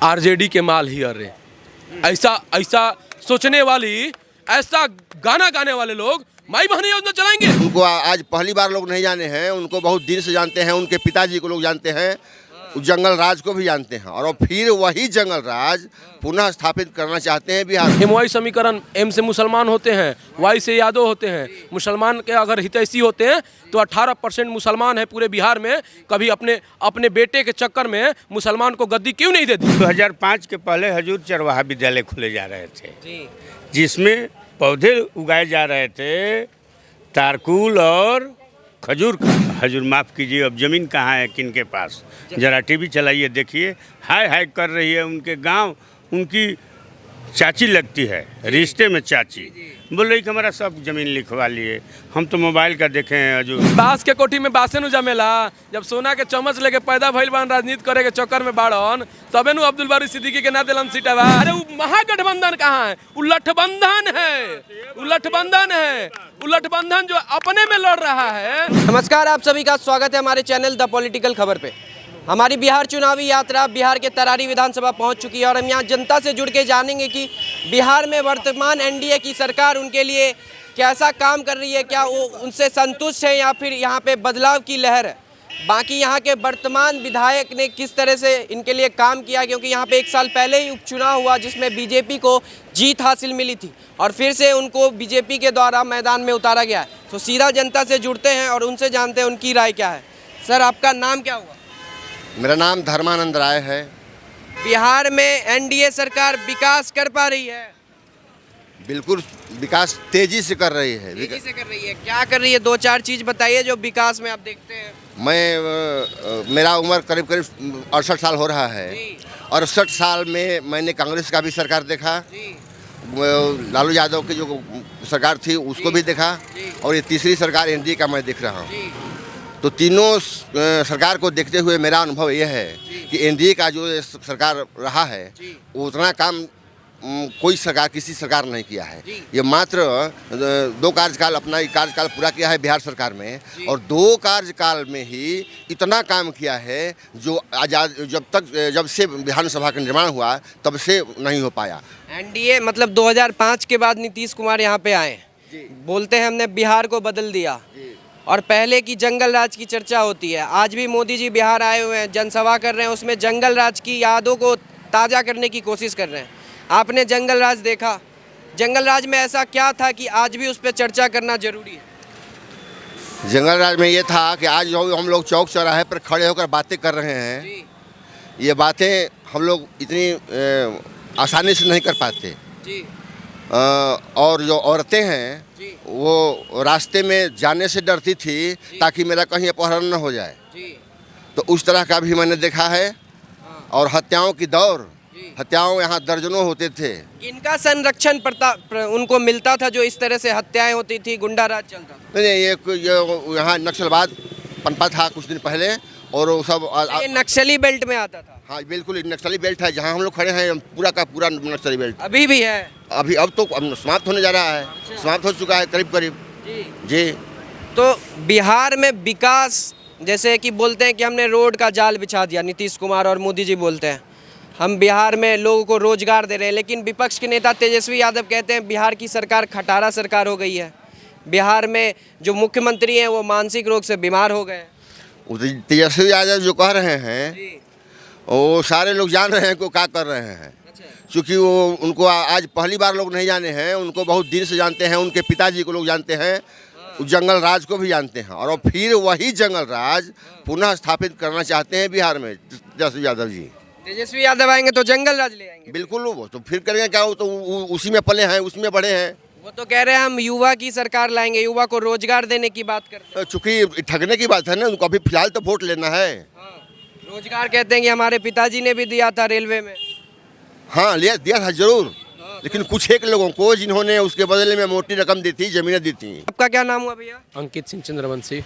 RJD के माल ही अरे। ऐसा ऐसा सोचने वाली, ऐसा गाना गाने वाले लोग माई बहन योजना चलाएंगे। उनको आज पहली बार लोग नहीं जाने हैं, उनको बहुत दिन से जानते हैं। उनके पिताजी को लोग जानते हैं, जंगल राज को भी जानते हैं, और फिर वही जंगल राज पुनः स्थापित करना चाहते हैं बिहार में। एमवाई समीकरण, एम से मुसलमान होते हैं, वाई से यादव होते हैं। मुसलमान के अगर हितैषी होते हैं तो 18% मुसलमान है पूरे बिहार में। कभी अपने बेटे के चक्कर में मुसलमान को गद्दी क्यों नहीं देती? 2005 के पहले हजूर चरवाहा विद्यालय खुले जा रहे थे, जिसमें पौधे उगाए जा रहे थे तारकुल और खजूर का। हजूर माफ़ कीजिए, अब ज़मीन कहाँ है किन के पास? ज़रा टीवी चलाइए, देखिए हाय हाय कर रही है उनके गांव। उनकी चाची लगती है, रिश्ते में चाची बोल रही कि हमारा सब ज़मीन लिखवा लिए। हम तो मोबाइल का देखे हैं हजूर। बांस के कोठी में बासे नु जमेला। जब सोना के चम्मच लेके पैदा भइल बान राजनीति करे के चक्कर में बाड़न, तबे नु अब्दुल बारी सिद्दीकी के ना दिलन सीटवा। अरे वो महागठबंधन कहाँ है? उलटबंधन है, उलटबंधन है, उलटबंधन जो अपने में लड़ रहा है। नमस्कार, आप सभी का स्वागत है हमारे चैनल द पॉलिटिकल खबर पे। हमारी बिहार चुनावी यात्रा बिहार के तरारी विधानसभा पहुंच चुकी है और हम यहाँ जनता से जुड़ के जानेंगे कि बिहार में वर्तमान एनडीए की सरकार उनके लिए कैसा काम कर रही है, क्या वो उनसे संतुष्ट है या फिर यहाँ पे बदलाव की लहर है। बाकी यहाँ के वर्तमान विधायक ने किस तरह से इनके लिए काम किया, क्योंकि यहाँ पे 1 साल पहले ही उपचुनाव हुआ जिसमें बीजेपी को जीत हासिल मिली थी और फिर से उनको बीजेपी के द्वारा मैदान में उतारा गया है। तो सीधा जनता से जुड़ते हैं और उनसे जानते हैं उनकी राय क्या है। सर, आपका नाम क्या हुआ? मेरा नाम धर्मानंद राय है। बिहार में एनडीए सरकार विकास कर पा रही है? बिल्कुल विकास तेजी से कर रही है। तेजी से कर रही है। क्या कर रही है? 2-4 चीज़ बताइए जो विकास में आप देखते हैं। मेरा उम्र करीब 68 साल हो रहा है और 68 साल में मैंने कांग्रेस का भी सरकार देखा, लालू यादव की जो सरकार थी उसको भी देखा, और ये तीसरी सरकार एनडीए का मैं देख रहा हूँ। तो तीनों सरकार को देखते हुए मेरा अनुभव यह है कि एनडीए का जो सरकार रहा है उतना काम कोई सरकार, किसी सरकार नहीं किया है। ये मात्र 2 कार्यकाल, अपना कार्यकाल पूरा किया है बिहार सरकार में, और 2 कार्यकाल में ही इतना काम किया है जो आज़ाद जब से विधानसभा का निर्माण हुआ तब से नहीं हो पाया। एनडीए मतलब 2005 के बाद नीतीश कुमार यहाँ पे आए, बोलते हैं हमने बिहार को बदल दिया, और पहले की जंगल राज की चर्चा होती है। आज भी मोदी जी बिहार आए हुए हैं, जनसभा कर रहे हैं, उसमें जंगल राज की यादों को ताज़ा करने की कोशिश कर रहे हैं। आपने जंगल राज देखा, जंगल राज में ऐसा क्या था कि आज भी उस पर चर्चा करना जरूरी है? जंगल राज में ये था कि आज जो हम लोग चौक चौराहे पर खड़े होकर बातें कर रहे हैं, ये बातें हम लोग इतनी आसानी से नहीं कर पाते। और जो औरतें हैं वो रास्ते में जाने से डरती थी ताकि मेरा कहीं अपहरण न हो जाए। तो उस तरह का भी मैंने देखा है। और हत्याओं की दौर, हत्याओं यहाँ दर्जनों होते थे। इनका संरक्षण उनको मिलता था जो इस तरह से हत्याएं होती थी, गुंडा राज चलता था? नहीं, ये यहाँ नक्सलवाद पनपा था कुछ दिन पहले, और वो सब ये नक्सली बेल्ट में आता था? हाँ बिल्कुल, नक्सली बेल्ट है जहाँ हम लोग खड़े हैं, पूरा का पूरा नक्सली बेल्ट अभी भी है? अब तो समाप्त होने जा रहा है। अच्छा। समाप्त हो चुका है करीब करीब। जी। तो बिहार में विकास, जैसे कि बोलते हैं कि हमने रोड का जाल बिछा दिया, नीतीश कुमार और मोदी जी बोलते हैं हम बिहार में लोगों को रोजगार दे रहे हैं, लेकिन विपक्ष के नेता तेजस्वी यादव कहते हैं बिहार की सरकार खटारा सरकार हो गई है। बिहार में जो मुख्यमंत्री हैं वो मानसिक रोग से बीमार हो गए। तेजस्वी यादव जो कह रहे हैं वो सारे लोग जान रहे हैं को क्या कर रहे हैं। क्योंकि वो उनको आज पहली बार लोग नहीं जाने हैं, उनको बहुत दिन से जानते हैं। उनके पिताजी को लोग जानते हैं, जंगल राज को भी जानते हैं, और फिर वही जंगल राज पुनः स्थापित करना चाहते हैं बिहार में तेजस्वी यादव जी। तेजस्वी यादव आएंगे तो जंगल राज ले आएंगे? बिल्कुल, वो तो फिर करेंगे क्या, वो तो उसी में पले हैं, उसमें बड़े हैं। वो तो कह रहे हैं हम युवा की सरकार लाएंगे, युवा को रोजगार देने की बात करते हैं। चूंकि ठगने की बात है ना, उनको अभी फिलहाल तो वोट लेना है। रोजगार कहते हैं कि हमारे पिताजी ने भी दिया था रेलवे में। हाँ, दिया था जरूर, लेकिन कुछ एक लोगों को जिन्होंने उसके बदले में मोटी रकम दी थी, जमीनें दी थी। आपका क्या नाम हुआ भैया? अंकित सिंह चंद्रवंशी।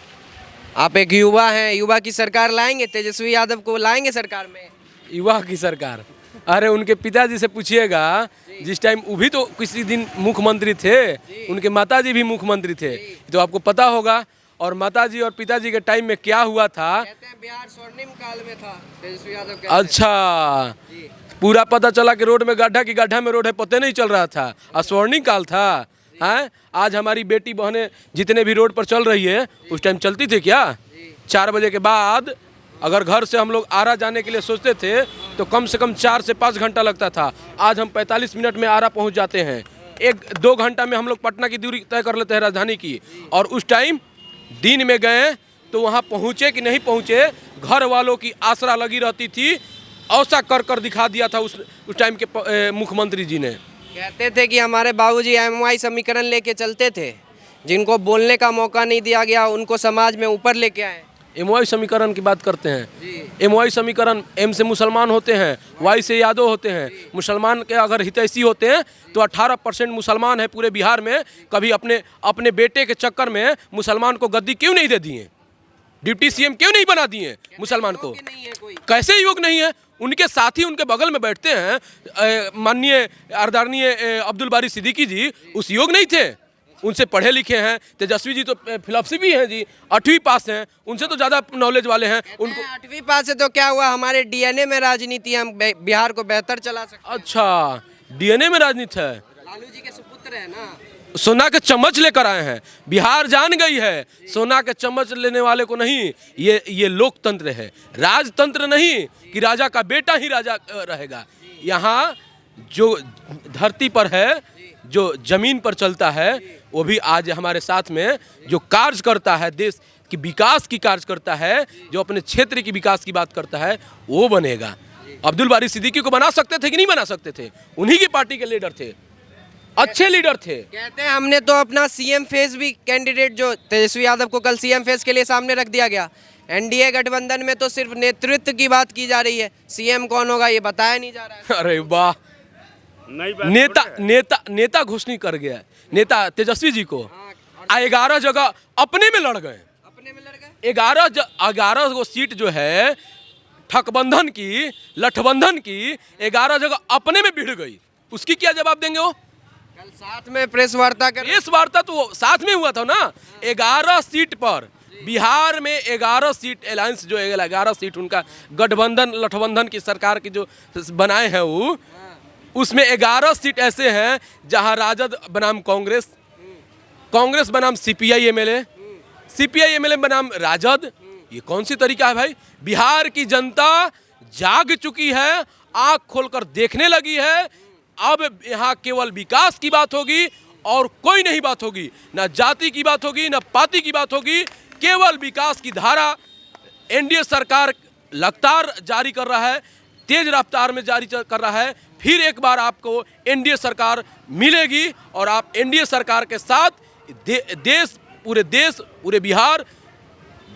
आप एक युवा हैं, युवा की सरकार लाएंगे? तेजस्वी यादव को लाएंगे सरकार में? युवा की सरकार? अरे उनके पिताजी से पूछिएगा, जिस टाइम वो भी तो किसी दिन मुख्यमंत्री थे, उनके माताजी भी मुख्यमंत्री थे, तो आपको पता होगा। और माताजी और पिताजी के टाइम में क्या हुआ था? कहते हैं बिहार स्वर्णिम काल में था तेजस्वी यादव। अच्छा, पूरा पता चला कि रोड में गड्ढा की गड्ढा में रोड है, पता नहीं चल रहा था। स्वर्णिम काल था। हैं आज हमारी बेटी बहनें जितने भी रोड पर चल रही है, उस टाइम चलती थी क्या? 4 बजे के बाद अगर घर से हम लोग आरा जाने के लिए सोचते थे तो कम से कम 4 से 5 घंटा लगता था। आज हम 45 मिनट में आरा पहुंच जाते हैं। 1-2 घंटा में हम लोग पटना की दूरी तय कर लेते हैं राजधानी की। और उस टाइम दिन में गए तो वहाँ पहुँचे कि नहीं पहुँचे, घर वालों की आसरा लगी रहती थी। ऐसा कर दिखा दिया था उस टाइम के मुख्यमंत्री जी ने। कहते थे कि हमारे बाबूजी MY समीकरण लेके चलते थे, जिनको बोलने का मौका नहीं दिया गया उनको समाज में ऊपर लेके आए। MY समीकरण की बात करते हैं। MY समीकरण, M से मुसलमान होते हैं, Y से यादव होते हैं। मुसलमान के अगर हितैषी होते हैं तो 18% मुसलमान है पूरे बिहार में। कभी अपने बेटे के चक्कर में मुसलमान को गद्दी क्यों नहीं दे दिए? डिप्टी CM क्यों नहीं बना दिए मुसलमान को? कैसे योग नहीं है? उनके साथी उनके बगल में बैठते हैं माननीय आदरणीय अब्दुल बारी सिद्दीकी जी, उस योग नहीं थे? उनसे पढ़े लिखे हैं। तेजस्वी जी तो फिलॉसफी भी हैं जी, 8वीं पास हैं, उनसे तो ज़्यादा नॉलेज वाले हैं। उनको 8वीं पास है तो क्या हुआ, हमारे DNA में राजनीति, हम बिहार को बेहतर चला सकते हैं। अच्छा, DNA में राजनीति है। लालू जी के सुपुत्र है ना। सोना के चम्मच लेकर आए हैं। बिहार जान गई है सोना के चम्मच लेने वाले को नहीं। ये लोकतंत्र है, राजतंत्र नहीं कि राजा का बेटा ही राजा रहेगा। यहाँ जो धरती पर है, जो जमीन पर चलता है, वो भी आज हमारे साथ में जो कार्य करता है, देश की विकास की कार्य करता है, जो अपने क्षेत्र की विकास की बात करता है, वो बनेगा। अब्दुल बारी सिद्दीकी को बना सकते थे कि नहीं बना सकते थे? उन्हीं की पार्टी के लीडर थे, अच्छे लीडर थे। कहते हैं हमने तो अपना CM फेस भी, कैंडिडेट जो तेजस्वी यादव को कल CM फेस के लिए सामने रख दिया गया। NDA गठबंधन में तो सिर्फ नेतृत्व की बात की जा रही है, CM कौन होगा ये बताया नहीं जा रहा है। अरे वाह, नेता घोषणा कर गया है। नेता तेजस्वी जी को 11 जगह अपने में लड़ गए। 11 गो सीट जो है ठकबंधन की, लठबंधन की, 11 जगह अपने में भिड़ गई। उसकी क्या जवाब देंगे वो? कल साथ में प्रेस वार्ता तो साथ में हुआ था ना। 11 सीट पर बिहार में 11 सीट अलायंस जो 11 सीट उनका गठबंधन लठबंधन की सरकार की जो बनाए हैं वो, उसमें 11 सीट ऐसे हैं जहां राजद बनाम कांग्रेस, कांग्रेस बनाम CPI MLA, CPI MLA बनाम राजद। ये कौन सी तरीका है भाई? बिहार की जनता जाग चुकी है, आंख खोलकर देखने लगी है। अब यहाँ केवल विकास की बात होगी और कोई नहीं बात होगी, ना जाति की बात होगी, ना पाति की बात होगी। केवल विकास की धारा NDA सरकार लगातार जारी कर रहा है, तेज रफ्तार में जारी कर रहा है। फिर एक बार आपको NDA सरकार मिलेगी और आप NDA सरकार के साथ पूरे देश पूरे बिहार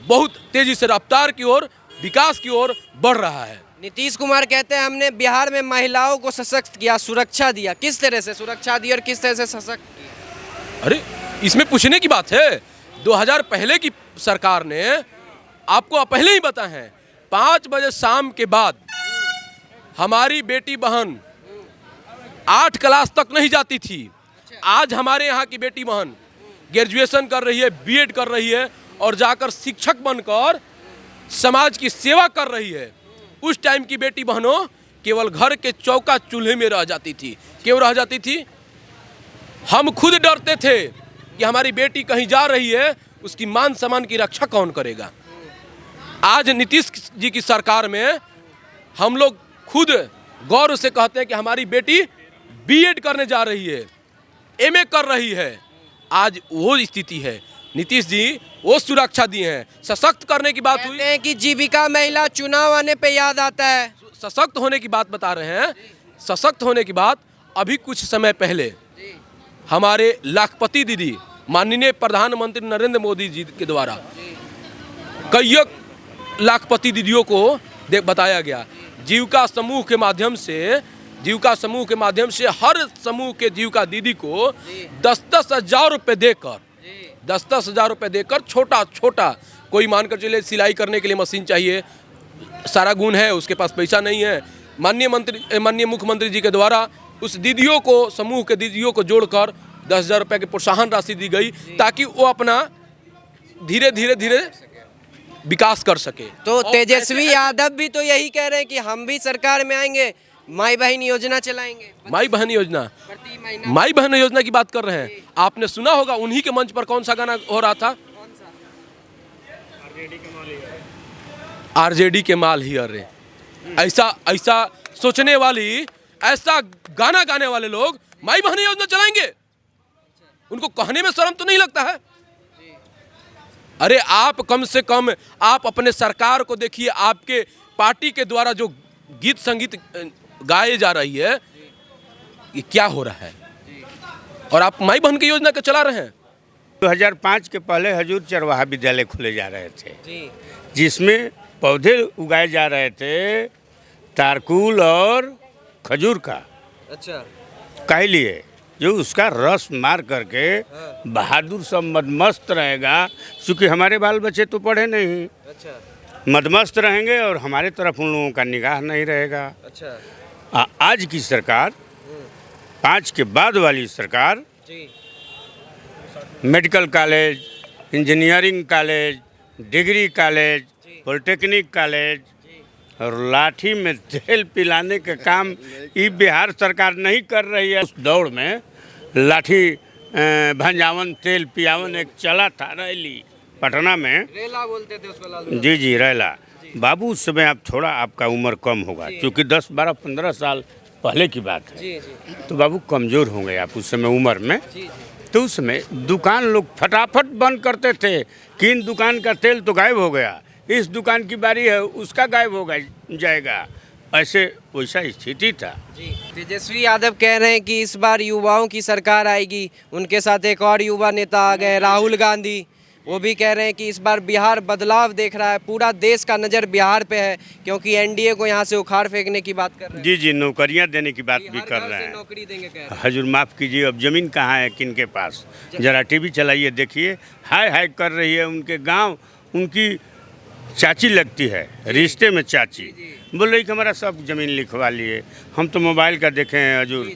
बहुत तेजी से रफ्तार की ओर, विकास की ओर बढ़ रहा है। नीतीश कुमार कहते हैं हमने बिहार में महिलाओं को सशक्त किया, सुरक्षा दिया। किस तरह से सुरक्षा दी और किस तरह से सशक्त किया? अरे इसमें पूछने की बात है? 2000 पहले की सरकार ने, आपको पहले ही बता है, 5 बजे शाम के बाद हमारी बेटी बहन 8 क्लास तक नहीं जाती थी। आज हमारे यहाँ की बेटी बहन ग्रेजुएशन कर रही है, BEd कर रही है और जाकर शिक्षक बनकर समाज की सेवा कर रही है। उस टाइम की बेटी बहनों केवल घर के चौका चूल्हे में रह जाती थी। क्यों रह जाती थी? हम खुद डरते थे कि हमारी बेटी कहीं जा रही है, उसकी मान सम्मान की रक्षा कौन करेगा। आज नीतीश जी की सरकार में हम लोग खुद गौरव से कहते हैं कि हमारी बेटी BEd करने जा रही है, MA कर रही है। आज वो स्थिति है। नीतीश जी वो सुरक्षा दी हैं। सशक्त करने की बात हुई है कि जीविका महिला चुनाव आने पे याद आता है। सशक्त होने की बात बता रहे हैं। सशक्त होने की बात अभी कुछ समय पहले हमारे लाखपति दीदी माननीय प्रधानमंत्री नरेंद्र मोदी जी के द्वारा कई लाखपति दीदियों को बताया गया। जीविका समूह के माध्यम से हर समूह के जीविका दीदी को 10-10 हज़ार रुपये देकर 10-10 हज़ार रुपये देकर छोटा कोई मानकर चले सिलाई करने के लिए मशीन चाहिए, सारा गुण है, उसके पास पैसा नहीं है। माननीय मुख्यमंत्री जी के द्वारा उस दीदियों को, समूह के दीदियों को जोड़कर 10,000 रुपये की प्रोत्साहन राशि दी गई ताकि वो अपना धीरे धीरे विकास कर सके। तो तेजस्वी यादव भी तो यही कह रहे हैं कि हम भी सरकार में आएंगे, माई बहन योजना चलाएंगे, माई बहन योजना, प्रति महीना माई बहन योजना की बात कर रहे हैं। आपने सुना होगा उन्हीं के मंच पर कौन सा गाना हो रहा था? आरजेडी के माल ही अरे। ऐसा सोचने वाली, ऐसा गाना गाने वाले लोग माई बहन योजना चलाएंगे? उनको कहने में शर्म तो नहीं लगता है? अरे आप कम से कम आप अपने सरकार को देखिए, आपके पार्टी के द्वारा जो गीत संगीत गाए जा रही है, ये क्या हो रहा है? और आप माई बहन की योजना को चला रहे हैं। 2005 के पहले हजूर चरवाहा विद्यालय खोले जा रहे थे, जी जिसमें पौधे उगाए जा रहे थे तारकुल और खजूर का। अच्छा, काहे लिए? जो उसका रस मार करके बहादुर सब मदमस्त रहेगा, क्योंकि हमारे बाल बच्चे तो पढ़े नहीं, अच्छा, मदमस्त रहेंगे और हमारे तरफ उन लोगों का निगाह नहीं रहेगा। अच्छा, आज की सरकार, 5 के बाद वाली सरकार, जी medical college, engineering college, degree college, polytechnic college और लाठी में तेल पिलाने का काम ये बिहार सरकार नहीं कर रही है। उस दौड़ में लाठी भंजावन तेल पियावन एक चला था रैली पटना में, रेला बोलते थे उसको, लालू जी रैला। बाबू उस समय आप थोड़ा, आपका उम्र कम होगा, क्योंकि 10, 12, 15 साल पहले की बात है। जी जी तो बाबू कमज़ोर होंगे आप उस समय उम्र में। जी तो उस समय दुकान लोग फटाफट बंद करते थे कि इन दुकान का तेल तो गायब हो गया, इस दुकान की बारी है उसका गायब हो जाएगा, ऐसे वैसा स्थिति था। जी। तेजस्वी यादव कह रहे हैं कि इस बार युवाओं की सरकार आएगी। उनके साथ एक और युवा नेता आ गए, राहुल गांधी। वो भी कह रहे हैं कि इस बार बिहार बदलाव देख रहा है, पूरा देश का नज़र बिहार पे है, क्योंकि एनडीए को यहाँ से उखाड़ फेंकने की बात कर रहे हैं। जी नौकरियां देने की बात भी हर कर घर रहे से हैं। नौकरी देंगे कह रहे हैं। हजूर माफ़ कीजिए, अब ज़मीन कहाँ है किन के पास? ज़रा टीवी चलाइए, देखिए, हाय हाय कर रही है उनके गांव, उनकी चाची लगती है, रिश्ते में चाची बोल रही कि हमारा सब ज़मीन लिखवा लिए। हम तो मोबाइल का देखे हैं हजूर,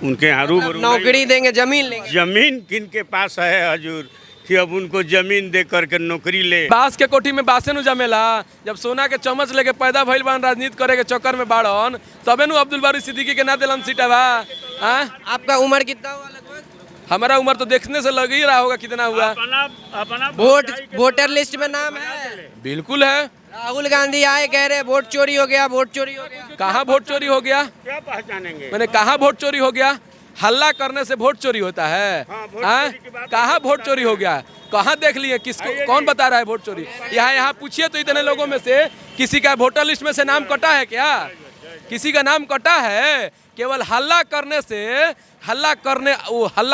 उनके यहाँ रूबरू नौकरी देंगे, जमीन लेंगे। जमीन किन के पास है हजूर कि अब उनको जमीन दे करके नौकरी ले? बांस के कोठी में बासे नु जमेला। जब सोना के चम्मच लेके पैदा भइल बान राजनीति करे के चक्कर में बाड़न, तबे नु अब्दुल बारी सिद्दीकी के ना दिलन सीटवा। आपका उम्र कितना हुआ लगभग? हमारा उम्र तो देखने से लग ही रहा होगा कितना हुआ। वोटर लिस्ट में नाम है? बिल्कुल है। राहुल गांधी आए, कह रहे वोट चोरी हो गया, वोट चोरी हो गया। कहाँ वोट चोरी हो गया? क्या पहचानेंगे? मैंने कहा वोट चोरी हो गया? हल्ला करने से वोट चोरी होता है? कहाँ वोट चोरी हो गया? कहाँ देख लिए? किसको, कौन बता रहा है वोट चोरी? यहाँ पूछिए तो इतने लोगों में से किसी का वोटर लिस्ट में से नाम कटा है क्या? किसी का नाम कटा है? केवल हल्ला करने से, हल्ला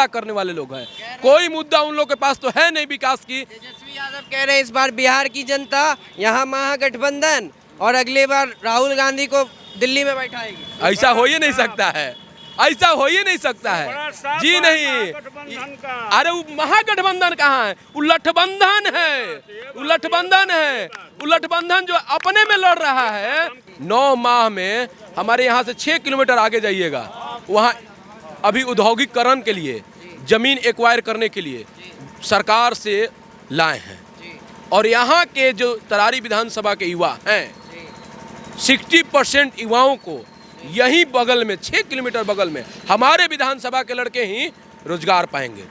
करने वाले लोग हैं। कोई मुद्दा उन लोग के पास तो है नहीं विकास की। तेजस्वी यादव कह रहे हैं इस बार बिहार की जनता यहाँ महागठबंधन और अगले बार राहुल गांधी को दिल्ली में बैठाएगी। ऐसा हो ही नहीं सकता है, ऐसा हो ही नहीं सकता है जी नहीं। अरे वो महागठबंधन कहाँ है? वो लठबंधन है, वो लठबंधन है, वो लठबंधन जो अपने में लड़ रहा है। 9 माह में हमारे यहाँ से 6 किलोमीटर आगे जाइएगा, वहाँ अभी औद्योगिकरण के लिए जमीन एक्वायर करने के लिए सरकार से लाए हैं। और यहाँ के जो तरारी विधानसभा के युवा हैं, 60% युवाओं को यहीं बगल में 6 किलोमीटर बगल में हमारे विधानसभा के लड़के ही रोजगार पाएंगे।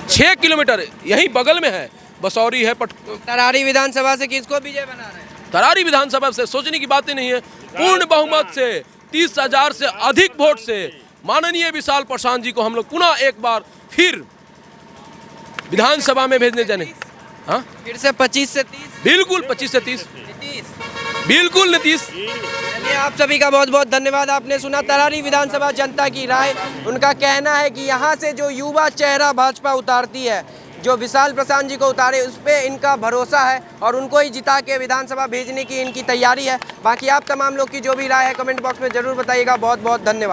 6 किलोमीटर यहीं बगल में है, बसौरी है। तरारी विधानसभा से किसको विजय बना रहे हैं? तरारी विधानसभा से सोचने की बात ही नहीं है। पूर्ण बहुमत से 30,000 से अधिक वोट से माननीय विशाल पासवान जी को हम लोग पुनः एक बार फिर विधानसभा में भेजने जाने। हाँ, फिर से 25 से 30? बिल्कुल 25 से 30, बिल्कुल नीतीश। चलिए, आप सभी का बहुत बहुत धन्यवाद। आपने सुना तरारी विधानसभा जनता की राय। उनका कहना है कि यहाँ से जो युवा चेहरा भाजपा उतारती है, जो विशाल पासवान जी को उतारे, उस पर इनका भरोसा है और उनको ही जिता के विधानसभा भेजने की इनकी तैयारी है। बाकी आप तमाम लोग की जो भी राय है कमेंट बॉक्स में जरूर बताइएगा। बहुत बहुत धन्यवाद।